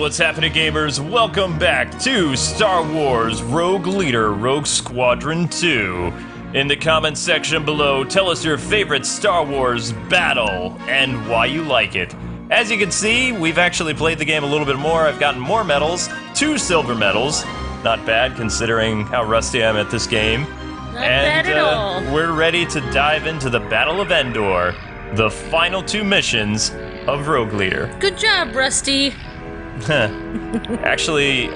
what's happening, gamers? Welcome back to Star Wars Rogue Leader Rogue Squadron 2. In the comments section below, tell us your favorite Star Wars battle and why you like it. As you can see, we've actually played the game a little bit more. I've gotten more medals, 2 silver medals. Not bad considering how rusty I am at this game. Not bad at all. We're ready to dive into the Battle of Endor, the final 2 missions of Rogue Leader. Good job, Rusty. Actually,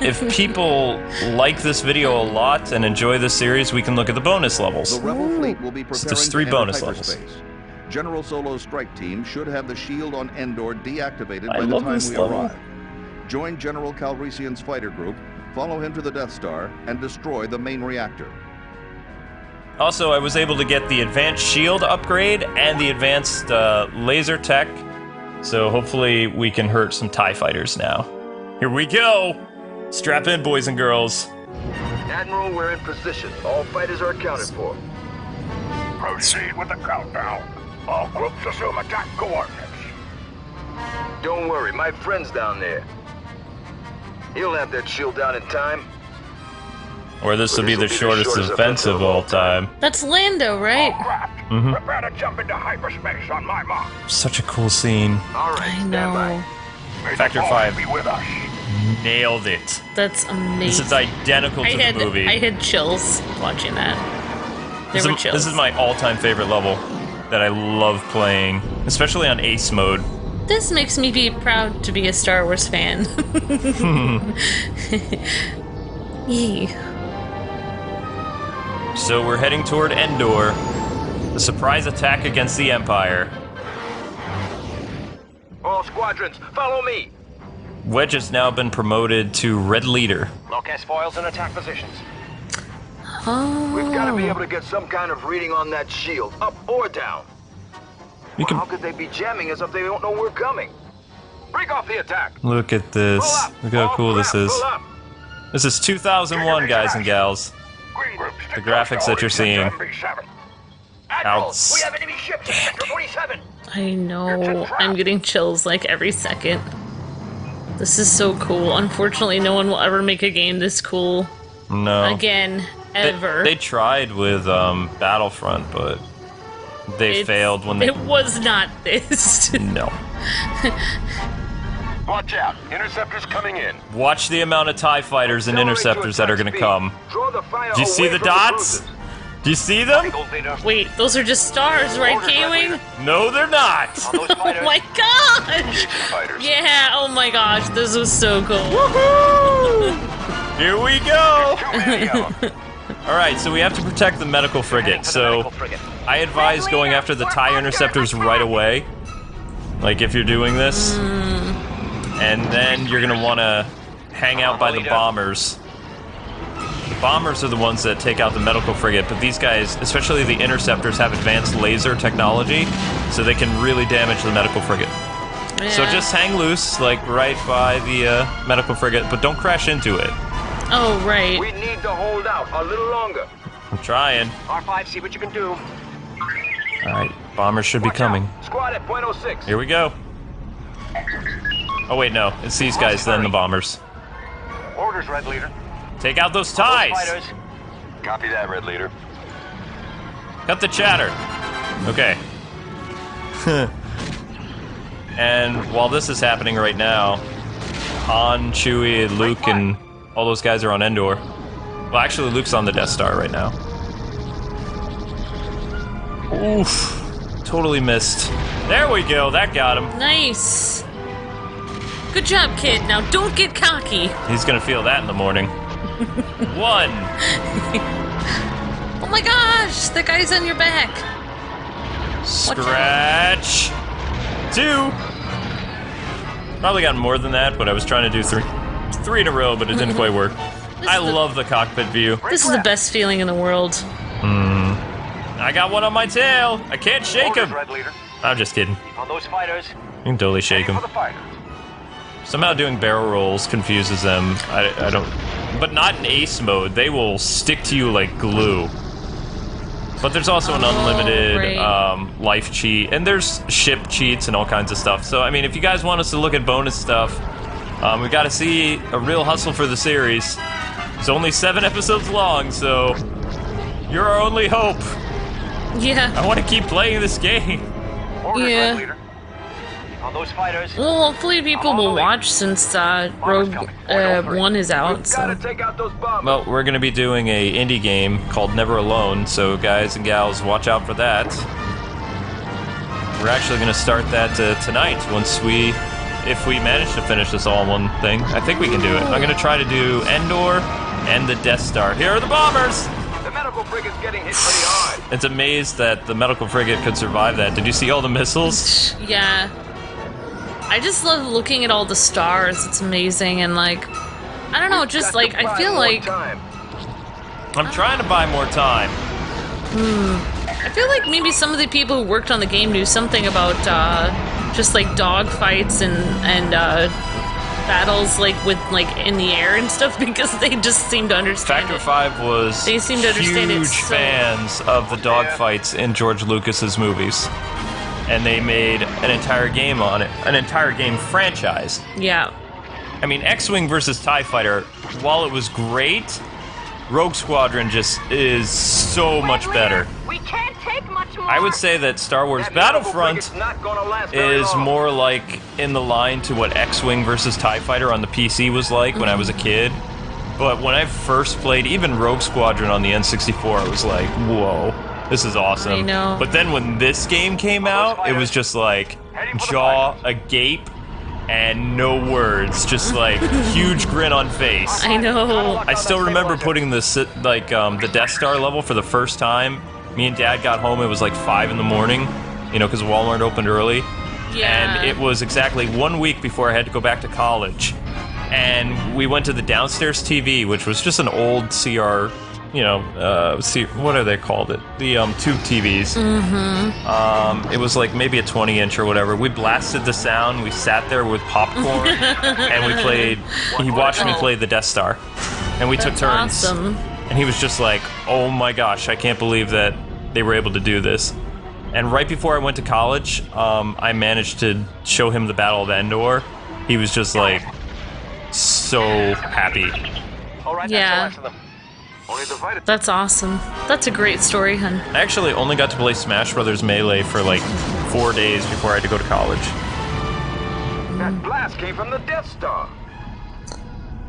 if people like this video a lot and enjoy this series, we can look at the bonus levels. The Rebel fleet will be preparing There's 3 to enter bonus levels. hyperspace. General Solo's strike team should have the shield on Endor deactivated by the love time this we level. arrive. Join General Calrissian's fighter group, follow him to the Death Star, and destroy the main reactor. Also, I was able to get the advanced shield upgrade and the advanced laser tech, so hopefully we can hurt some TIE fighters now. Here we go! Strap in, boys and girls. Admiral, we're in position. All fighters are accounted for. Proceed with the countdown. All groups assume attack coordinates. Don't worry, my friend's down there. He'll have that shield down in time. Or this will be the shortest offensive of all time. That's Lando, right? All craft, prepare to jump into hyperspace on my mark. Such a cool scene. All right, I stand know. by. May the Factor Force 5. be with us. Nailed it. That's amazing. This is identical to the movie. I had chills watching that. There were chills. This is my all-time favorite level that I love playing, especially on Ace mode. This makes me be proud to be a Star Wars fan. Yee. So we're heading toward Endor, the surprise attack against the Empire. All squadrons, follow me. Wedge has now been promoted to Red Leader. Locate foils and attack positions. Oh. We've got to be able to get some kind of reading on that shield, up or down. You How can could they be jamming us if they don't know we're coming? Break off the attack. look at this. Pull up. Look how All cool this craft, is. pull up. This is 2001, guys and gals. Green groups, The graphics that you're seeing. Admiral, Outs. we have enemy ships in sector 47. I know. I'm getting chills like every second. This is so cool. Unfortunately, no one will ever make a game this cool No. again, ever. They tried with Battlefront, but they failed when they... It was not this. No. Watch out, interceptors coming in. Watch the amount of TIE fighters and interceptors that are going to come. Draw the fire Do you see away the from dots? cruisers. Do you see them? Gold leader. Wait, those are just stars, right, Orders, Red Kwing? Leader. No, they're not. On those Oh fighters. my gosh! Fighters. Yeah, oh my gosh, this was so cool. Here we go. Too many of them. All right, so we have to protect the medical frigate. So I advise going after the TIE interceptors right away. Like if you're doing this. And then you're going to want to hang out by the bombers. The bombers are the ones that take out the medical frigate, but these guys, especially the interceptors, have advanced laser technology, so they can really damage the medical frigate. So Yeah. just hang loose, like right by the medical frigate, but don't crash into it. Oh, right. We need to hold out a little longer. I'm trying. R5, see what you can do. All right, bombers should be Watch coming. out. Squad at point 06. Here we go. Oh wait, no, it's these guys, then the bombers. Orders, Red Leader. Take out those Those ties. fighters. Copy that, Red Leader. Cut the chatter. Okay. And while this is happening right now, Han, Chewie, Luke, and all those guys are on Endor. Well, actually, Luke's on the Death Star right now. Oof. Totally missed. There we go. That got him. Nice. Good job, kid. Now don't get cocky. He's gonna feel that in the morning. 1. Oh my gosh, that guy's on your back. Scratch. 2. Probably got more than that, but I was trying to do 3 in a row, but it didn't quite work. I love the cockpit view. This is the best feeling in the world. I got one on my tail. I can't shake Orders, him. Red Leader. I'm just kidding. On those fighters. You can totally shake Ready him. for the fighters. Somehow doing barrel rolls confuses them. I don't... But not in ace mode. They will stick to you like glue. But there's also an unlimited right. life cheat, and there's ship cheats and all kinds of stuff. So, I mean, if you guys want us to look at bonus stuff, We got to see a real hustle for the series. It's only 7 episodes long, so you're our only hope. Yeah. I want to keep playing this game. Orders, Yeah. Red Leader. On those fighters. Well, hopefully people will watch since Rogue 1 is out. So. Gotta take out those bombers. Well, we're going to be doing a indie game called Never Alone, so guys and gals, watch out for that. We're actually going to start that tonight if we manage to finish this all in one thing. I think we can do it. I'm going to try to do Endor and the Death Star. Here are the bombers! The medical frigate's getting hit pretty hard. It's amazed that the medical frigate could survive that. Did you see all the missiles? Yeah. I just love looking at all the stars. It's amazing, and like, I don't know, just like, I feel like... I'm trying to buy more time. I feel like maybe some of the people who worked on the game knew something about just like dogfights and battles like with like in the air and stuff, because they just seem to understand Factor it. 5 was They seem to understand it huge so- fans of the dogfights in George Lucas's movies. And they made an entire game on it, an entire game franchise. Yeah. I mean, X-Wing versus TIE Fighter, while it was great, Rogue Squadron just is so much better. We can't take much more. I would say that Star Wars Battlefront is more like in the line to what X-Wing versus TIE Fighter on the PC was like when I was a kid. But when I first played even Rogue Squadron on the N64, I was like, whoa, this is awesome. I know. But then when this game came out, it was just like jaw agape and no words, just like huge grin on face. I know. I still remember putting the Death Star level for the first time. Me and Dad got home, it was like 5 in the morning, you know, because Walmart opened early. Yeah. And it was exactly 1 week before I had to go back to college. And we went to the downstairs TV, which was just an old CR, you know, what are they called? The tube TVs. Mm-hmm. It was like maybe a 20-inch or whatever. We blasted the sound. We sat there with popcorn, and we played. He watched me play the Death Star, and we took turns. Awesome. And he was just like, "Oh my gosh, I can't believe that they were able to do this." And right before I went to college, I managed to show him the Battle of Endor. He was just like so happy. All right, Yeah. that's the last of them. Only the fighter. That's awesome. That's a great story, hun. I actually only got to play Smash Brothers Melee for like 4 days before I had to go to college. That blast came from the Death Star.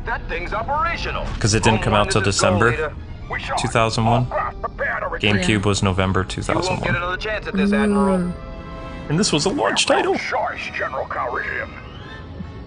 That thing's operational. Because it didn't come out till December We shall 2001. prepare to retreat. GameCube was November You won't get 2001. another chance at this, Admiral. And this was a launch title. Choice, General Calrissian.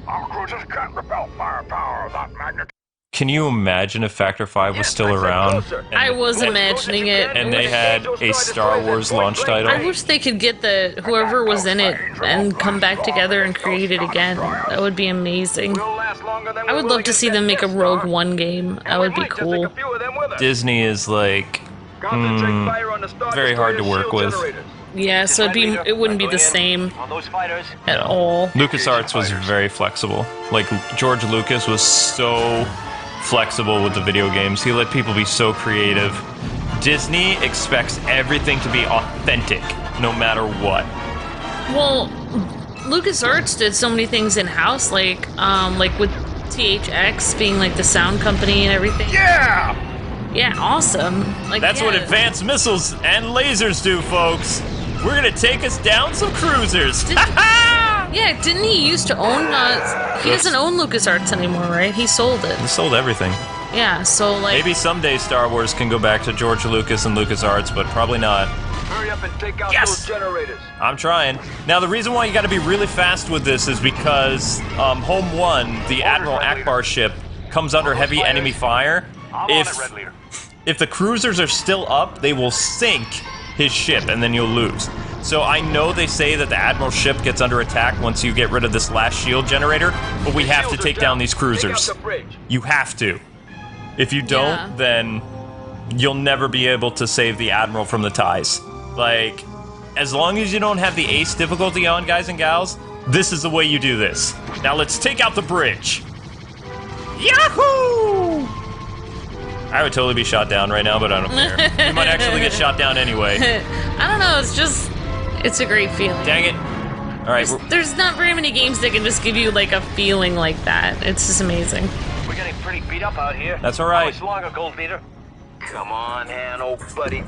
Our cruisers can't repel firepower of that magnitude. Can you imagine if Factor 5 was Yes, still I said around? closer. I was imagining it. And they had a Star Wars launch title? I wish they could get whoever was in it and come back together and create it again. That would be amazing. We'll last longer than I we would will love to against see them that make a Death Rogue Star. One game. That And would we be might just take cool. a few of them with us. Disney is like Concentrate fire on the Star very hard to Destroyer work shield with. generators. Yeah, so it wouldn't be the same On those fighters. at all. LucasArts was very flexible. Like George Lucas was so flexible with the video games. He let people be so creative. Disney expects everything to be authentic, no matter what. Well, LucasArts did so many things in house, like with THX being like the sound company and everything. Yeah! Yeah, awesome. Like That's what yeah. advanced missiles and lasers do, folks. We're gonna take us down some cruisers. Yeah, didn't he used to own? He doesn't own LucasArts anymore, right? He sold it. He sold everything. Yeah, so like Maybe someday Star Wars can go back to George Lucas and LucasArts, but probably not. Hurry up and take out Yes! those generators. I'm trying. Now, the reason why you gotta be really fast with this is because Home 1, the Admiral Akbar ship, comes under heavy enemy fire. I'm on it, Red Leader. If the cruisers are still up, they will sink his ship, and then you'll lose. So I know they say that the Admiral's ship gets under attack once you get rid of this last shield generator, but we have to take down these cruisers. Take out the bridge. You have to. If you don't, Yeah. then you'll never be able to save the Admiral from the ties. Like, as long as you don't have the ace difficulty on, guys and gals, this is the way you do this. Now let's take out the bridge. Yahoo! I would totally be shot down right now, but I don't care. You might actually get shot down anyway. I don't know. It's a great feeling. Dang it. All right. There's not very many games that can just give you like a feeling like that. It's just amazing. We're getting pretty beat up out here. That's all right. How much longer, Gold Leader? Come on, Han, old buddy.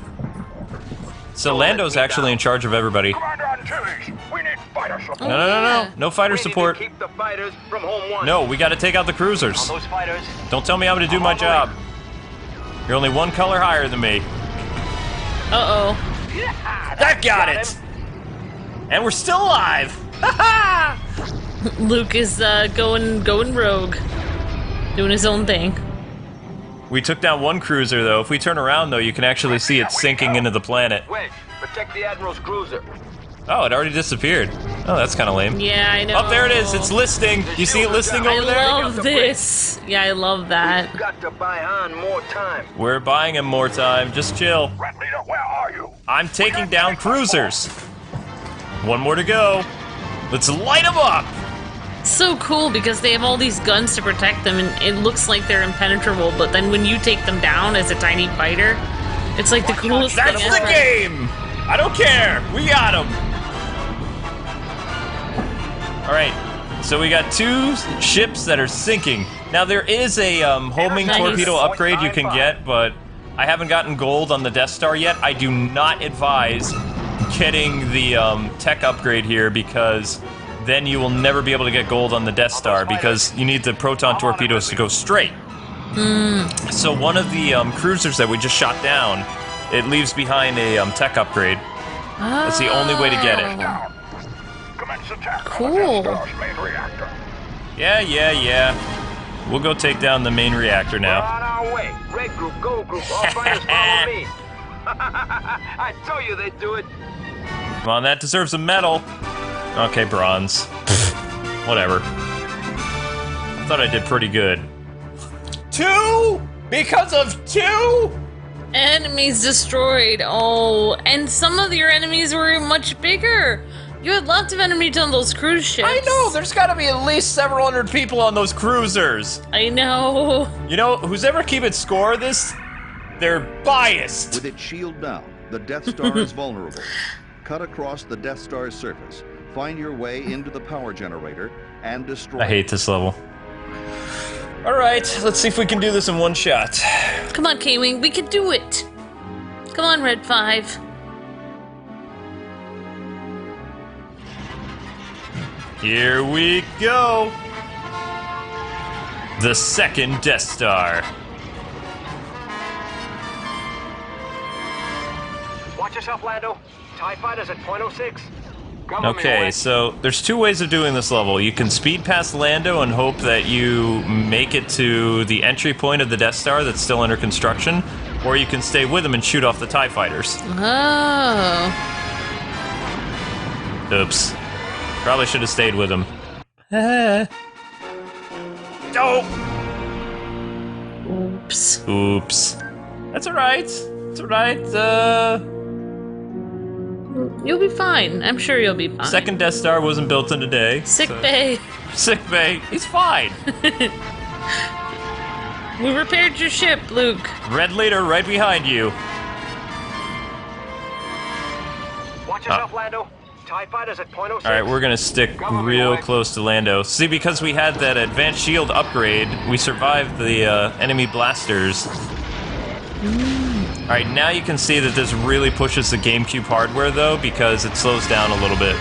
So Lando's actually in charge of everybody. Commander Antilles, we need fighter support. No, no, no, no. No fighter We need to support. keep the fighters from home one. No, we got to take out the cruisers. All those fighters. Don't tell me I'm going to do my job. You're only one color higher than me. Uh-oh. That got it! And we're still alive! Luke is going rogue. Doing his own thing. We took down one cruiser, though. If we turn around, though, you can actually see it sinking into the planet. Wedge, protect the Admiral's cruiser. Oh, it already disappeared. Oh, that's kind of lame. Yeah, I know. Up there it is. It's listing. You see it listing I over there? love this. Yeah, I love that. We've got to buy Han more time. We're buying him more time. Just chill. Red Leader, where are you? I'm taking down cruisers. One more to go. Let's light them up. So cool because they have all these guns to protect them and it looks like they're impenetrable, but then when you take them down as a tiny fighter, it's like the coolest That's thing the ever. game. I don't care. We got him. All right. So we got two ships that are sinking. Now there is a homing Nice. torpedo upgrade you can get, but I haven't gotten gold on the Death Star yet. I do not advise getting the tech upgrade here because then you will never be able to get gold on the Death Star because you need the proton torpedoes to go straight. So one of the cruisers that we just shot down, it leaves behind a tech upgrade. That's the only way to get it. Down. Commence attack Cool. on the Death Star's main reactor. Yeah. We'll go take down the main reactor We're now. on our way. Red group, gold group, all fighters follow me. I told you they'd do it. Come on, that deserves a medal. Okay, bronze. Whatever. I thought I did pretty good. 2? Because of 2? Enemies destroyed. Oh, and some of your enemies were much bigger. You had lots of enemies on those cruise ships. I know, there's gotta be at least several hundred people on those cruisers. I know. You know, who's ever keeping score of this, they're biased. With its shield down, the Death Star is vulnerable. Cut across the Death Star's surface, find your way into the power generator, and destroy I hate this level. Alright, let's see if we can do this in one shot. Come on, K-Wing, we can do it. Come on, Red 5. Here we go. The second Death Star. Watch yourself, Lando. TIE fighters at .06. Okay, so there's two ways of doing this level. You can speed past Lando and hope that you make it to the entry point of the Death Star that's still under construction, or you can stay with him and shoot off the TIE fighters. Oh. Oops. Probably should have stayed with him. Oh! Oops. Oops. That's alright. It's alright. You'll be fine. I'm sure you'll be fine. Second Death Star wasn't built in a day. Sick so- bay. Sick bay. He's fine. We repaired your ship, Luke. Red Leader right behind you. Watch yourself, Lando. TIE fighters at .06. Alright, we're gonna stick real close to Lando. See, because we had that advanced shield upgrade, we survived the enemy blasters. Alright, now you can see that this really pushes the GameCube hardware, though, because it slows down a little bit.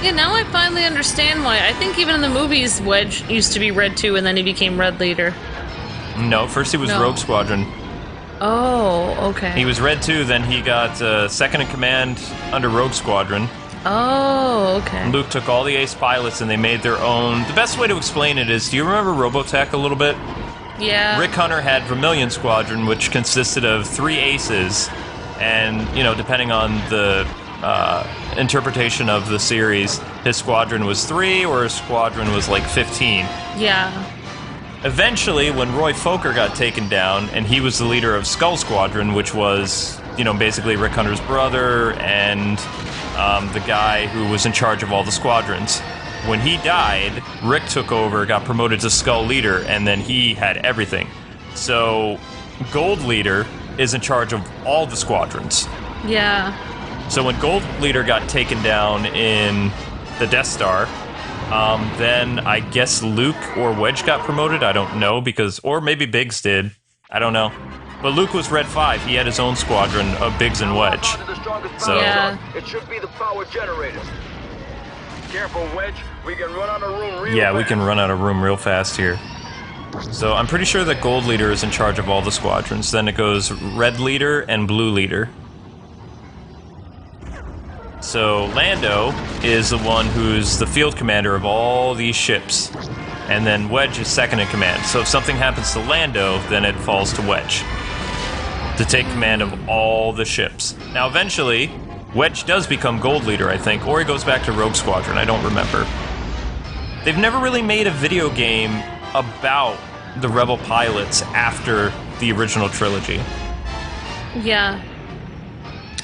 Yeah, now I finally understand why. I think even in the movies, Wedge used to be Red 2 and then he became Red Leader. No, first he was No. Rogue Squadron. Oh, okay. He was Red 2, then he got second in command under Rogue Squadron. Oh, okay. Luke took all the ace pilots and they made their own. The best way to explain it is, do you remember Robotech a little bit? Yeah. Rick Hunter had Vermilion Squadron, which consisted of 3 aces, and, you know, depending on the interpretation of the series, his squadron was 3 or his squadron was like 15. Yeah. Eventually, when Roy Fokker got taken down, and he was the leader of Skull Squadron, which was, you know, basically Rick Hunter's brother and the guy who was in charge of all the squadrons. When he died, Rick took over, got promoted to Skull Leader, and then he had everything. So, Gold Leader is in charge of all the squadrons. Yeah. So when Gold Leader got taken down in the Death Star. Then I guess Luke or Wedge got promoted. I don't know or maybe Biggs did. I don't know. But Luke was Red 5. He had his own squadron of Biggs and Wedge. So Yeah. It should be the power generator. Careful, Wedge. We can run out of room real yeah, we fast. can run out of room real fast here. So I'm pretty sure that Gold Leader is in charge of all the squadrons. Then it goes Red Leader and Blue Leader. So Lando is the one who's the field commander of all these ships. And then Wedge is second in command. So if something happens to Lando, then it falls to Wedge to take command of all the ships. Now eventually, Wedge does become Gold Leader, I think, or he goes back to Rogue Squadron, I don't remember. They've never really made a video game about the Rebel pilots after the original trilogy. Yeah.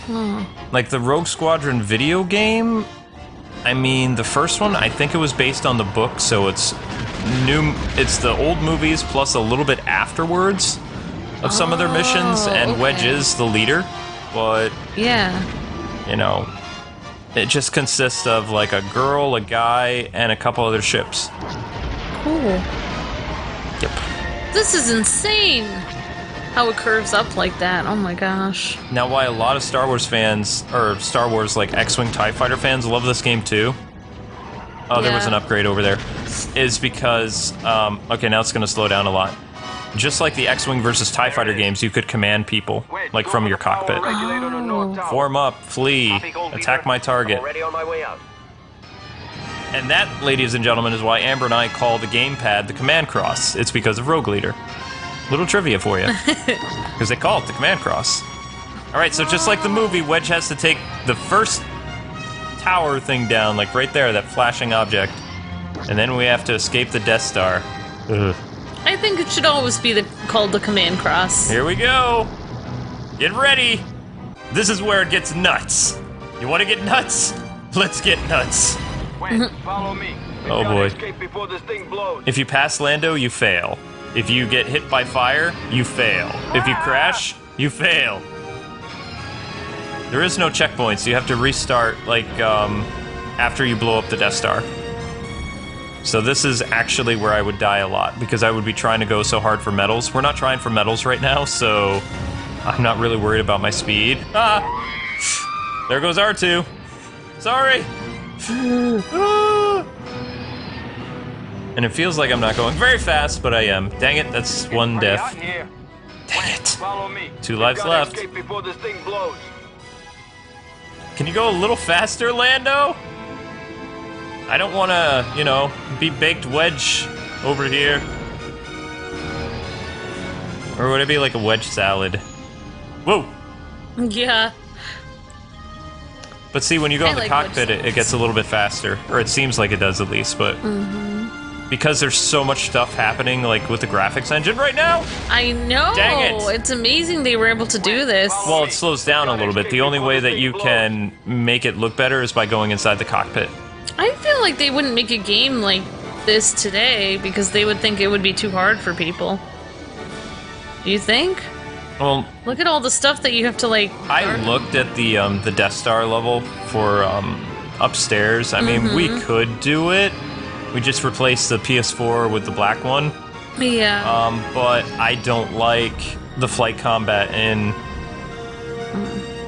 Oh. Like the Rogue Squadron video game, I mean, the first one, I think it was based on the book, so it's the old movies plus a little bit afterwards of some of their missions, and okay. Wedge is the leader, but, Yeah. you know, it just consists of like a girl, a guy, and a couple other ships. Cool. Yep. This is insane. How it curves up like that. Oh my gosh. Now, why a lot of Star Wars fans, or Star Wars, like X-Wing TIE Fighter fans, love this game too. Oh, there was Yeah. an upgrade over there. Is because, okay, now it's going to slow down a lot. Just like the X-Wing versus TIE Fighter games, you could command people, like from your cockpit. Form up, flee, attack my target. Already on my way out. And that, ladies and gentlemen, is why Amber and I call the gamepad the Command Cross. It's because of Rogue Leader. Little trivia for you. Because they call it the Command Cross. Alright, so just like the movie, Wedge has to take the first tower thing down, like right there, that flashing object. And then we have to escape the Death Star. Ugh. I think it should always be called the Command Cross. Here we go! Get ready! This is where it gets nuts. You want to get nuts? Let's get nuts. Wait, follow me. We Oh, gotta boy. escape before this thing blows. If you pass Lando, you fail. If you get hit by fire, you fail. If you crash, you fail. There is no checkpoints. You have to restart, like, after you blow up the Death Star. So this is actually where I would die a lot, because I would be trying to go so hard for medals. We're not trying for medals right now, so I'm not really worried about my speed. Ah! There goes R2. Sorry! Ah! And it feels like I'm not going very fast, but I am. Dang it, that's one Hurry death. out here. Dang it. Follow me. 2 We lives gotta left. Escape before this thing blows. Can you go a little faster, Lando? I don't want to, you know, be baked Wedge over here. Or would it be like a wedge salad? Whoa! Yeah. But see, when you go in the like cockpit, wedge it gets a little bit faster. Or it seems like it does at least, but... Because there's so much stuff happening, like, with the graphics engine right now? I know. Dang it. It's amazing they were able to do this. Well, it slows down a little bit. The only way that you can make it look better is by going inside the cockpit. I feel like they wouldn't make a game like this today because they would think it would be too hard for people. Do you think? Well, Look at all the stuff that you have to like. I looked at the Death Star level for upstairs. I mean, we could do it. We just replaced the PS4 with the black one. Yeah. But I don't like the flight combat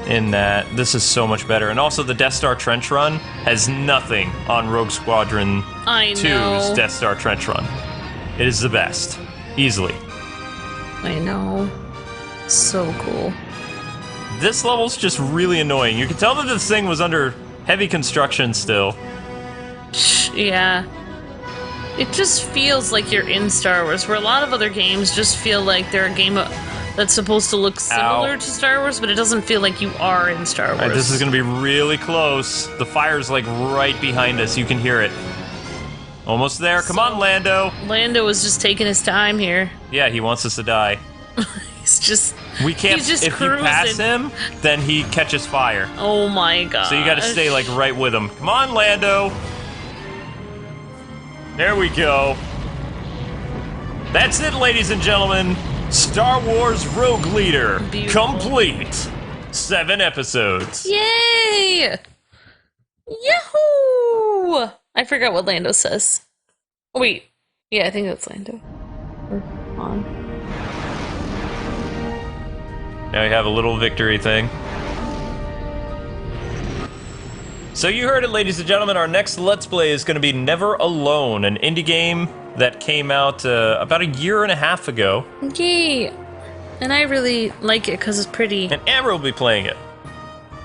in that. This is so much better. And also the Death Star Trench Run has nothing on Rogue Squadron I 2's know. Death Star Trench Run. It is the best. Easily. I know. So cool. This level's just really annoying. You can tell that this thing was under heavy construction still. Yeah. It just feels like you're in Star Wars, where a lot of other games just feel like they're a game that's supposed to look similar Ow. to Star Wars, but it doesn't feel like you are in Star Wars. Alright, this is gonna be really close. The fire's like right behind us. You can hear it. Almost there. Come on, Lando. Lando is just taking his time here. Yeah, he wants us to die. He's just. We can't. He's just if you pass cruising. him, then he catches fire. Oh my god. So you gotta stay like right with him. Come on, Lando. There we go. That's it, ladies and gentlemen. Star Wars Rogue Leader. Beautiful. Complete. 7 episodes. Yay! Yahoo! I forgot what Lando says. Oh, wait. Yeah, I think that's Lando. Or Han. Now you have a little victory thing. So you heard it, ladies and gentlemen. Our next Let's Play is going to be Never Alone, an indie game that came out about a year and a half ago. Yay! And I really like it because it's pretty. And Amber will be playing it.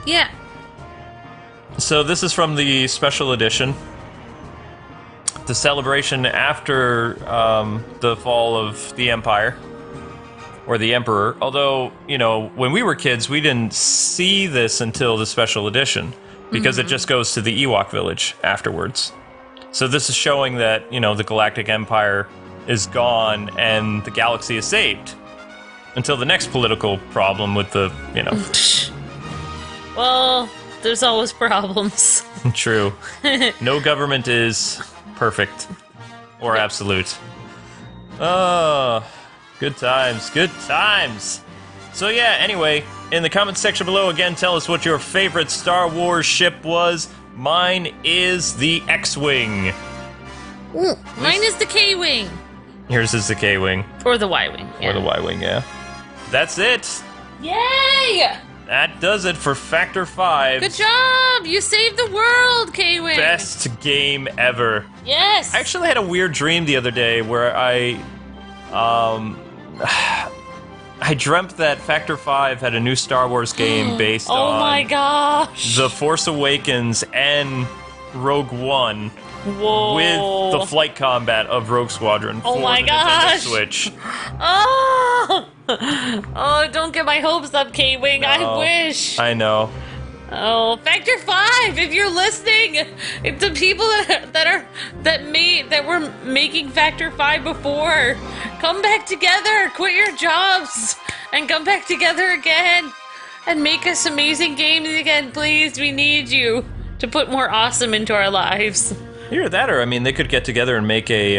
Yeah. So this is from the special edition. The celebration after the fall of the Empire. Or the Emperor. Although, you know, when we were kids, we didn't see this until the special edition. Because it just goes to the Ewok village afterwards. So this is showing that, you know, the Galactic Empire is gone and the galaxy is saved. Until the next political problem with the, you know... Well, there's always problems. True. No government is perfect. Or absolute. Oh, good times, good times. So yeah, anyway, in the comments section below, again, tell us what your favorite Star Wars ship was. Mine is the X-Wing. Mine is the K-Wing. Yours is the K-Wing. Or the Y-Wing. Yeah. Or the Y-Wing, yeah. That's it. Yay! That does it for Factor 5. Good job! You saved the world, K-Wing! Best game ever. Yes! I actually had a weird dream the other day where I dreamt that Factor 5 had a new Star Wars game based on... Oh my gosh! The Force Awakens and Rogue One. Whoa. With the flight combat of Rogue Squadron Oh for my the gosh. Nintendo Switch. Oh! Oh, don't get my hopes up, K-Wing. No, I wish. I know. Oh, Factor 5, if you're listening, if the people that were making Factor 5 before, come back together, quit your jobs, and come back together again, and make us amazing games again, please. We need you to put more awesome into our lives. Either that, or I mean, they could get together and make a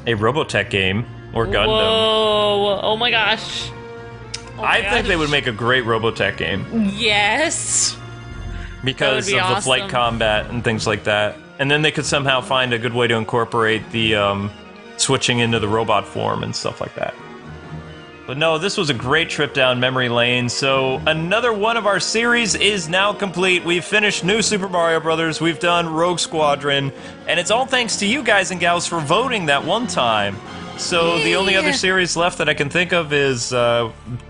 Robotech game or Gundam. Whoa! Oh my gosh! Oh my I think they would make a great Robotech game Yes. because That would be of the flight awesome. combat and things like that. And then they could somehow find a good way to incorporate the switching into the robot form and stuff like that. But no, this was a great trip down memory lane, so another one of our series is now complete. We've finished New Super Mario Bros., we've done Rogue Squadron, and it's all thanks to you guys and gals for voting that one time. So the only other series left that I can think of is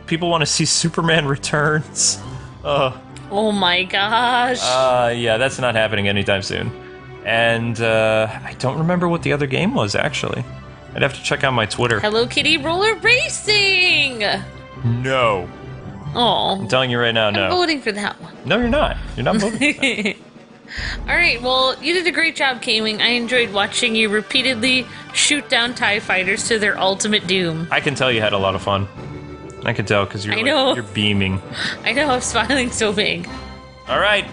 people want to see Superman Returns. Oh my gosh! Yeah, that's not happening anytime soon. And I don't remember what the other game was, actually. I'd have to check out my Twitter. Hello Kitty Roller Racing! No. Oh, I'm telling you right now, I'm no. voting for that one. No, you're not. You're not voting for that. Alright, well, you did a great job, K-Wing. I enjoyed watching you repeatedly shoot down TIE fighters to their ultimate doom. I can tell you had a lot of fun. I can tell because I know. you're beaming. I know, I'm smiling so big. All right.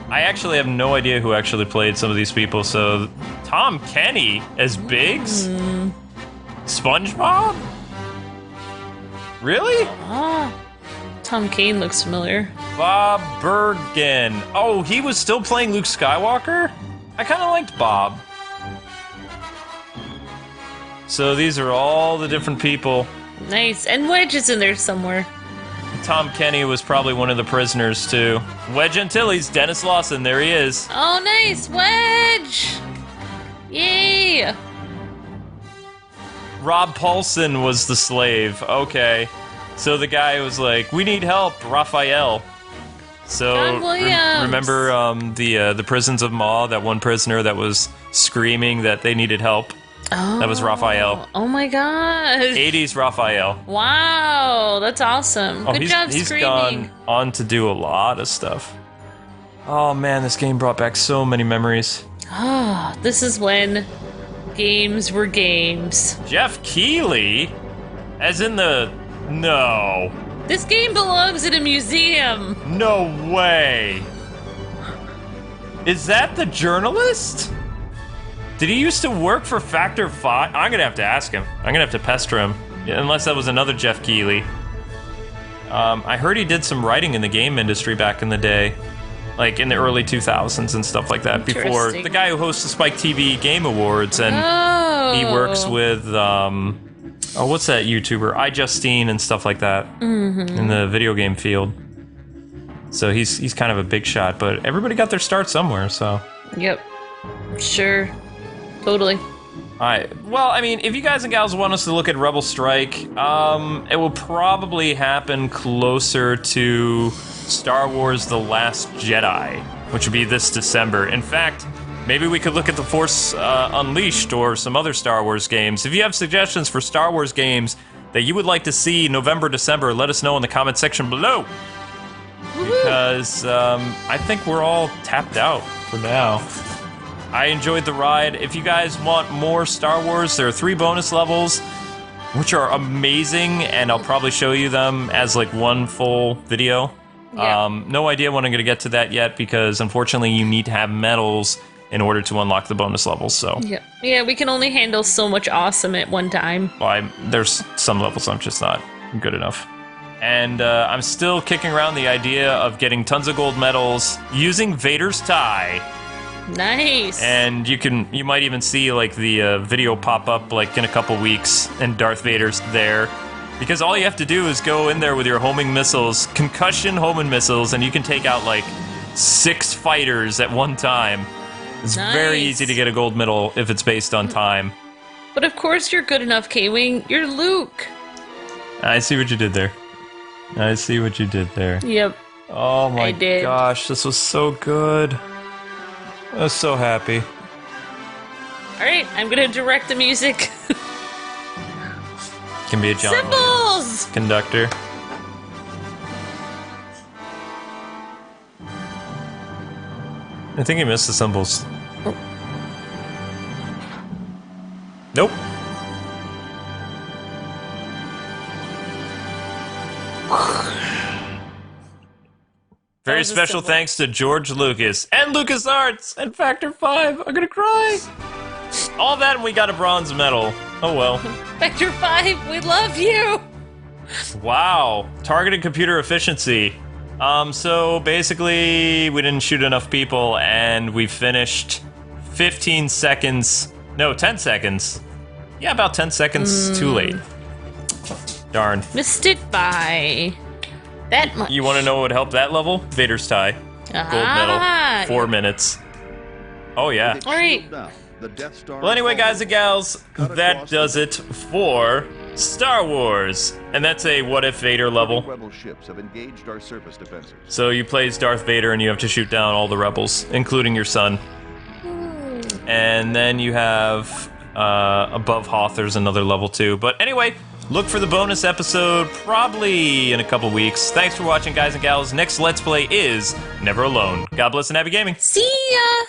I actually have no idea who actually played some of these people, so Tom Kenny as Biggs? SpongeBob? Really? Ah, Tom Kane looks familiar. Bob Bergen. Oh, he was still playing Luke Skywalker? I kind of liked Bob. So these are all the different people. Nice, and Wedge is in there somewhere. Tom Kenny was probably one of the prisoners, too. Wedge Antilles, Dennis Lawson, there he is. Oh, nice, Wedge! Yay! Rob Paulson was the slave. Okay. So the guy was like, we need help, Raphael. So John Williams. remember the prisons of Maw, that one prisoner that was screaming that they needed help? Oh, That was Raphael. Oh my gosh. 80s Raphael. Wow, that's awesome. Good job he's screaming. gone on to do a lot of stuff. Oh man, this game brought back so many memories. Ah, this is when games were games. Jeff Keighley? As in the... No. This game belongs in a museum. No way. Is that the journalist? Did he used to work for Factor 5? I'm gonna have to ask him. I'm gonna have to pester him. Yeah, unless that was another Jeff Keighley. I heard he did some writing in the game industry back in the day. like in the early 2000s and stuff like that. Before Interesting. the guy who hosts the Spike TV Game Awards, and he works with what's that YouTuber, iJustine and stuff like that in the video game field. So he's kind of a big shot, but everybody got their start somewhere. So Yep. Sure. Totally. Alright, well, I mean, if you guys and gals want us to look at Rebel Strike, it will probably happen closer to Star Wars The Last Jedi, which would be this December. In fact, maybe we could look at The Force Unleashed or some other Star Wars games. If you have suggestions for Star Wars games that you would like to see November, December, let us know in the comment section below. Because I think we're all tapped out for now. I enjoyed the ride. If you guys want more Star Wars, there are 3 bonus levels, which are amazing, and I'll probably show you them as like one full video. Yeah. No idea when I'm going to get to that yet, because unfortunately you need to have medals in order to unlock the bonus levels, so... Yeah, we can only handle so much awesome at one time. Well, there's some levels I'm just not good enough. And I'm still kicking around the idea of getting tons of gold medals using Vader's tie. Nice. And you might even see like the video pop up like in a couple weeks, and Darth Vader's there. Because all you have to do is go in there with your homing missiles, concussion homing missiles, and you can take out like 6 fighters at one time. It's very easy to get a gold medal if it's based on time. But of course you're good enough, K-Wing. You're Luke. I see what you did there. I see what you did there. Yep. Oh my I did. gosh, this was so good. I was so happy. Alright, I'm gonna direct the music. Can be a John Williams Symbols! conductor. I think he missed the symbols. Nope. Very was a special symbol. thanks to George Lucas and LucasArts and Factor 5. I'm gonna cry. All that, and we got a bronze medal. Oh well. Vector 5, we love you! Wow. Targeted computer efficiency. So basically, we didn't shoot enough people, and we finished 15 seconds. No, 10 seconds. Yeah, about 10 seconds too late. Darn. Missed it by that much. You want to know what would help that level? Vader's tie. Gold medal. 4 minutes. Oh, yeah. All right. The Death Star Well, anyway, is guys and gals, Cut that across does the- it for Star Wars. And that's a what if Vader level. Rebel ships have engaged our surface defenses. So you play as Darth Vader and you have to shoot down all the rebels, including your son. And then you have above Hoth, there's another level too. But anyway, look for the bonus episode probably in a couple weeks. Thanks for watching, guys and gals. Next Let's Play is Never Alone. God bless and happy gaming. See ya!